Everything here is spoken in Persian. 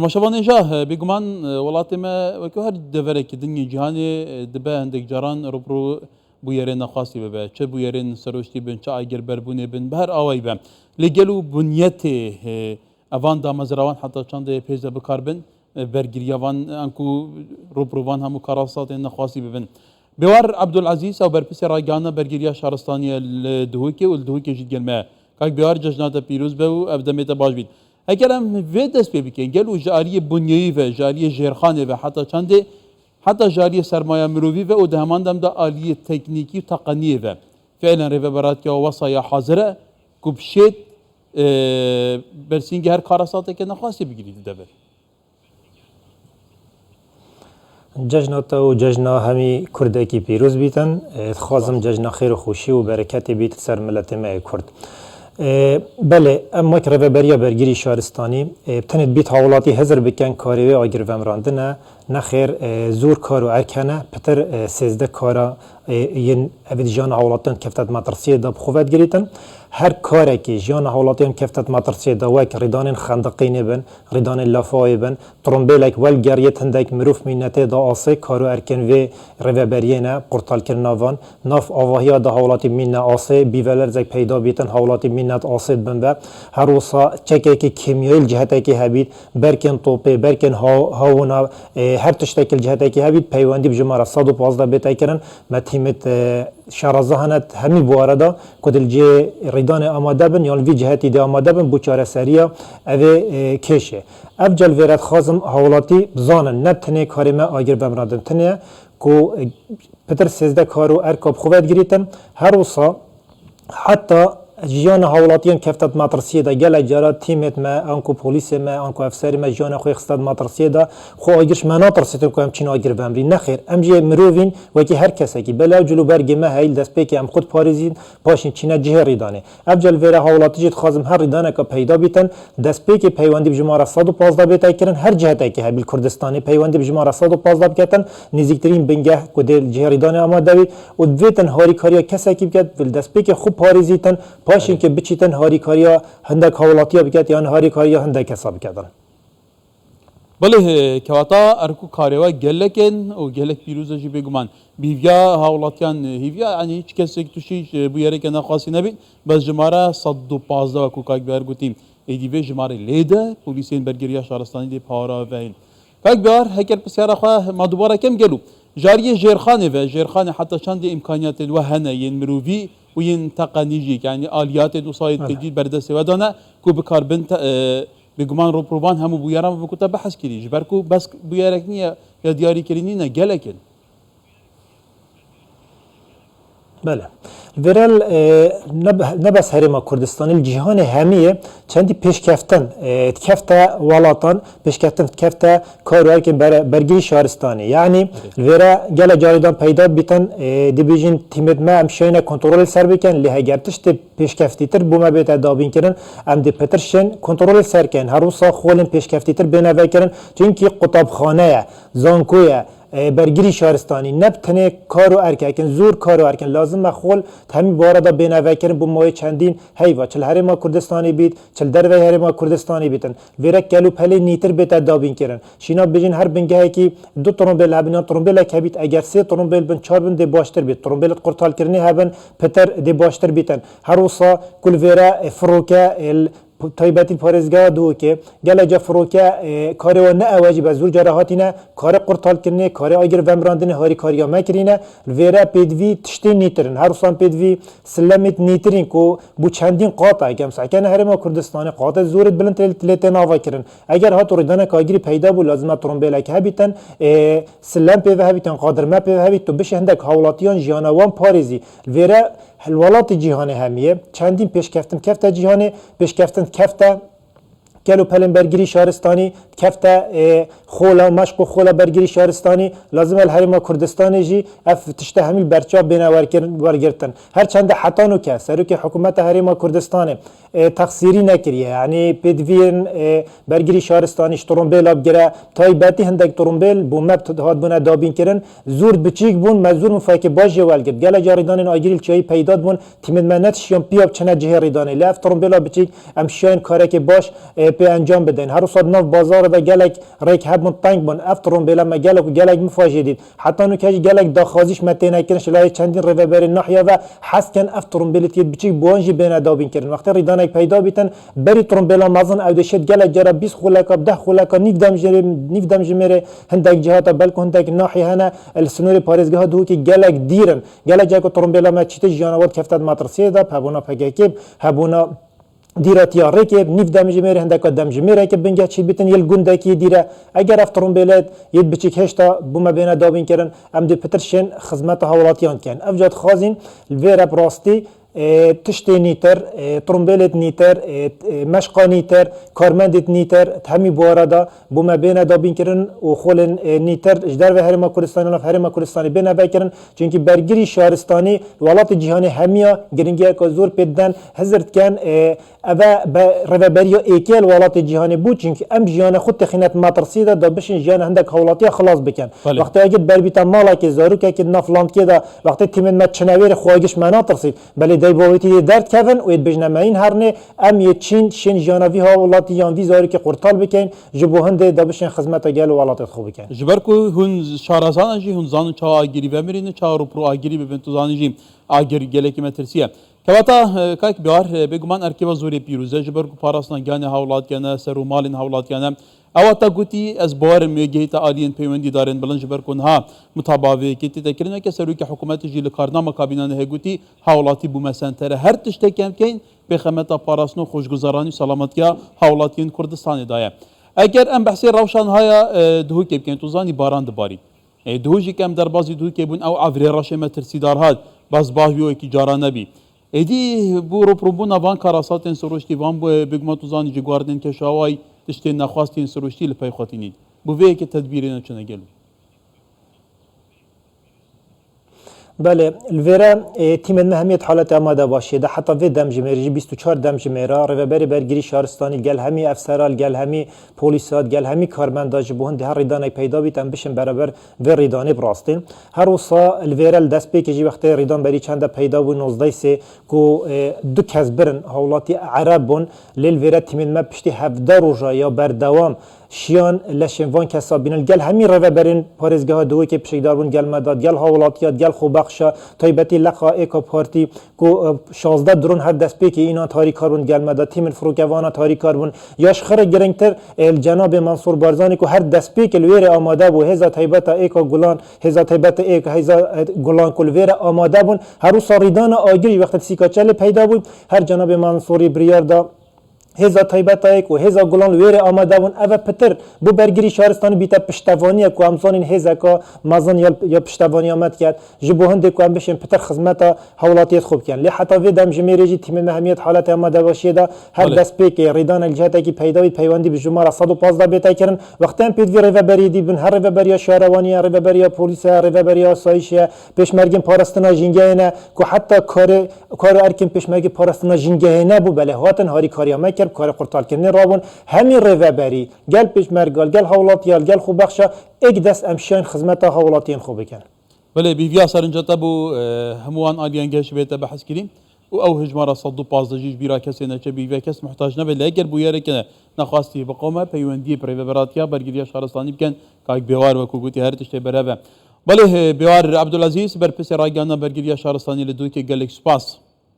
مشابه جاه بيجمان ولات ما وكهر دفرك الدنيا جهاني دبا عندك جران ربرو بويرين خاصي ببا چه بويرين سروشتي بن چه اگر بربونه بن بهر آوای بم لگلو بنیته اوان دا مزروان حتی چند پیش بکار بن برگریوان انکو ربروان همو کاراسات نخاصی ببن بوار عبدالعزیز او برپسی راگانا برگریا شهرستانی الدهوكي والدهوكي جد گلمه كاك بوار ججنات پیروز به و افدمت باش بید اگر هم وی دست پی بکن گلو جاری بنیایی و جاری جرخانه و حتی جاری سرمایه مروی و دهمان دم دا آلیه تکنیکی و تقنیه و فعلا ریوبرات که وصایا حاضره کبشت برسینگ هر کاراساته که نخواستی بگیرید دبر ججنات و ججنا همی کرده کی پیروز بیتن خازم ججنا خیر و خوشی و برکت بیت سر ملت ما کرد بله اما که ریوبریا برگیری شهرستانی بتند بیت حوالاتی هزار بکن کاری و آگر ومراندنه نخیر زور کار و ارکنه پتر سیزده کارا ین اوید جان حوالاتن کفتت مطرسیه دا بخوفت گریتن هر کاری که جان حوالاتن کفتت مطرسیه دا وک ریدان خندقینه بن ریدان لافای بن ترمبیلک ول گریت هندک مروف مینته دا آسه کارو ارکن و ریوبریه نه قرطال کرناوان ناف آواهیا دا حوالاتی مین آسه بیولر زک پیدا بیتن حوالاتی مینت آسه بن و هر وصا چکه که کیمیایی جهته که هبید برکن توپه برکن هاونا هر تشتکل جهته که هبید پیوندی بجماره 115 بیت کردن متیمت شرازهانت همی بواردا کدل جه ریدان آماده بن یا وی جهتی ده آماده بن بچاره سریا اوه کشه افجل ورد خازم حوالاتی بزانن نبتنه کاری ما آگر بمرادن تنه کو پتر سیزده کارو ارکاب خوبت گریتن هر وصا حتی جیان حوالاتیان کفتت مطرسیه دا گل جارا تیمت ما انکو پولیس ما انکو افسر ما جیان خوی خستاد مطرسیه دا خو آگرش ما نطرسیتم که هم چین آگر بمری نخیر ام جه مروین وکی هر کسی که بلا جلو برگ ما هیل دست پی که ام خود پاریزین پاشین چینه جه ریدانه افجل ویره حوالاتی جد خازم هر ریدانه که پیدا بیتن دست پی که پیوندی بجماره 115 بیتای کرن هر جهتی که هبیل کردستانی پیوندی بجماره 115 بکتن نزدیکترین بنگه کدل جه ریدانه آماده بید و دویتن هاری کاریا کسی که بکت ول دست پی که خوب پاریزیتن پاشین که بچیتن هاری کاریا هندک حوالاتیا بکت یا هاری کاریا هندک حساب کردن بله کواتا ارکو کاروا گلکن و گلک پیروز جی بگمان بیویا حوالاتیان هیویا یعنی هیچ کسی که توشی بو یاره که نخواسی نبید بس جماره 115 وکو کاک برگوتیم ایدیوی جماره لیده پولیسین برگریا شهرستانی دی پارا وین کاک بیار هکر پسیارا خواه ما دوباره کم گلو جاری جرخانه و جرخانه حتی چند امکانیات الوهنه ین مروی و ین تقنیجی یعنی آلیات وسایط جدید بردست ودانه کو بکار بنت بگمان روبروان همو بویارم و بکوتا بحث کریج برکو بس بویارک نیه یا دیاری کرینی نه گلکن بله ورال نبس هرما کردستان الجهان همیه چندی پیشکفتن کفته ولاتان پیشکفتن کفته کارایی که برگی شهرستانی یعنی ورا گله جاریدان پیدا بیتن دیویژن تیمت ما امشاینا کنترل سر بکن له گرتش ته پیشکفتی تر بوما بیت دابین کردن ام دی پترشن کنترل سر کن هر روز خولن پیشکفتی تر بنا وکردن چونکی قطبخانه زانکویا برگیری شهرستانی نبتنه کارو ارکن زور کارو ارکن لازم مخول همین باردا بینوی کردن با مای چندین هیوا چل هرما کردستانی بید چل دروی هرما کردستانی بیتن ویرک کلو پلی نیتر بیت دابین کردن شینا بجین هر بنگه کی دو ترومبیل هبن ترومبیل که بیت اگر سه ترومبیل بن چهار بن دی باشتر بیت ترومبیل قرطال کردنی هبن پتر دی باشتر بیتن هر وصا کل ویرا فروکه تایباتی پارزگاه دو که گل جفروکه کاری و نه واجب زور جراحاتی نه کار قرطال کنه کار آگر ومراندن هاری کاریا مکرینه ویرا پیدوی تشتی نیترن هر سان پیدوی سلمت نیترین کو بو چندین قاطع کم سکن هرما کردستان قاطع زورت بلند تلت ناوا کرن اگر هات ردانه کاگری پیدا بو لازمه ترومبیل که هبیتن سلم پیو هبیتن قادر ما پیو هبیت تو بشه هندک حولاتیان جیانوان پاریزی ویرا الولات جهان همیه چندین پیشکفتن کفته جهان پیشکفتن کفته کلو پلن برگیری شهرستانی کفته خولا مشق و خولا برگیری شهرستانی لازم الهرما کردستانی جی اف تشته همیل برچاب بین ورگرتن هر چند حتانو که سرو که حکومت هرما کردستانه تقصیری نکریه یعنی پدوین برگیری شهرستانی ترومبیل ابگره تایباتی هندک ترومبیل بومت هات بنا دابین کردن زور بچیک بون مزور مفاک باجی والگرد گله جاریدان آگریل چای پیداد بون تیمت منت شیام پیاب چنه جهریدانه لاف ترومبیلا بچیک امشان کاری که باش پی انجام بدن هر صد نو بازار دا گلک ریک هبون تانک بون افترون بلا ما گلک و گلک مفاجدید حتی نو کج گلک داخازیش متین کنش لای چندین ریوبری ناحیه و حس کن افترون بلیتی بچیک بوانجی بین دابین کردن وقتی ریدان پیدا بیتن بری ترون بلا مازن او دشت گلک جرا 20 خلک 10 خلک نیف دم جمره هندک جهات بلکه هندک ناحیه هنا السنور پاريزگاه دو کی گلک دیرن گلک جاکو ترون بلا ما چیت جانوات کفتاد ماترسیه دا پبونا پگکیب هبونا دیراتیا ریکب نیف دم جمره هندک دم جمره که بنگه چی بیتن یل گنده کی دیره اگر افترون بلاد ید بچیک هشتا بوما بین دابین کردن ام دی پترشن خدمت حوالاتیان کن افجاد خازین الویرا براستی تشتی نیتر ترمبلت نیتر مشقا نیتر کارمندت نیتر همی بواردا بوما بین دابین کردن و خولن نیتر جدار و هرما کردستانی و هرما کردستانی بین بکردن چونکی برگری شهرستانی ولات جهانی همیا گرینگی که زور پیدن هزرت کن اوه رهبری ایکل ولات جهانی بود چونکی ام جهان خود تخینت ماترسیده دا بشین جهان هندک حوالاتی خلاص بکن وقتی اگه بربیتا مالا که زارو که نفلاند که دا وقتی تیمن ما چنویر خواهیش منا ترسید بله دی باویتی درد کردن و ید بجنه این هرنه ام یه شین جانوی ها ولاتی یان ویزاری که قرطال بکن جبو هنده دا بشین خدمت گل ولات خوب بکن جبرکو هون شارزان جی هون زانو چا آگیری و مرینه چا رو پرو آگیری ببین تو زانی جی آگیری گله که مترسیه کواتا کاک بیار بگمان ارکیبا زوری پیروزه جبرکو پاراسنا گانه هولات گانه سرو مالین هولات گانه اوتا گوتی از بار میگیت آلین پیوندی دارن بلند جبرکون ها متابعه کی تذکرنا که سروی که حکومت جیل کارنامه کابینانه هگوتی حوالاتی بو مسنتره هر تشته کم کین به خدمت پاراسنو خوشگذرانی سلامتیا حوالاتین کردستان دایه اگر ام بحثی روشن های دهو که کن توزانی باران دباری دهوجی کم در بازی دهو که بون او عفری راشه مترسیدار هاد باز باهیو کی جاران نبی ادی بو رو پروبونا وان کاراساتن سروشتی وان بو بگما توزانی جگواردن که شوای تشتین نخواستین سروشتی لپای خاطینید بو وی که تدبیری نچنه گلو بله الویرا تیم مهمیت حالت آماده باشه ده حتی وی دم جمهوری 24 دم جمهورا رهبری برگری شهرستانی گل همی افسرال گل همی پلیسات گل همی کارمنداج بوند هر ریدانی پیدا بیتن بشن برابر و ریدانی براستین هر وصا الویرا دست به که وقتی ریدان بری چند پیدا و 19 سه کو دو کس برن حوالاتی عربون للویرا تیم ما پشتی 17 روزا یا بردوام شیان لشنوان کسابین گل همی رهبرین پاريزگاه دوی که پشیدار بون گل مداد گل حوالاتیات گل خوبخشا تایبتی لقا ایکا پارتی کو 16 درون هر دست به که اینا تاریک کارون گل مداد تیم فروکوانا تاریک کارون یاش خر گرنگتر جناب منصور بارزانی کو هر دست به که لویر آماده بو هزا تایبت ایکا گلان هزا تایبت ایکا هزا گلان کل ویر آماده بون هر روز ریدان آگری وقت سیکاچل پیدا بود هر جناب منصوری بریاردا هزا تایبت ایک و هزا گلان ویر آماده بون اوه پتر بو برگری شهرستان بیتا پشتوانی کو همزان این هزا که مازن یا پشتوانی آمد کرد جبو هنده که هم بشین پتر خدمت حولاتیت خوب کن لی حتی ویدم جمیره جی تیم مهمیت حالت آماده باشید هر دست پی که ریدان الجهت که پیداوی پیوندی به جمعه 115 بیتا کردن وقتی هم پیدوی ریوبری دی بن هر ریوبری شهروانی ریوبری پلیس ریوبری آسایش پیشمرگین پاراستنا جنگه نه که حتی کار ارکن پیشمرگ پاراستنا جنگه نه بو بله هاتن هاری کاری کار قرطال کردن رابون همین رهبری گل پیشمرگال گل حوالاتیال گل خوب بخشا یک دست امشان خدمت حوالاتیان خوب بکن بله بیویا سرنجا تبو هموان آلیان گش بیت بحث کریم و او هجمارا 115 جیش بیرا کسی نچه بیویا کس محتاج نبه لگر بویره که نخواستی بقومه پیوندی پریوبراتیا برگیریا شهرستانی بکن که بیوار و کوگوتی هر تشتی بره بله بیوار عبدالعزیز بر پس راگانا برگیریا شهرستانی لدوی که گلک سپاس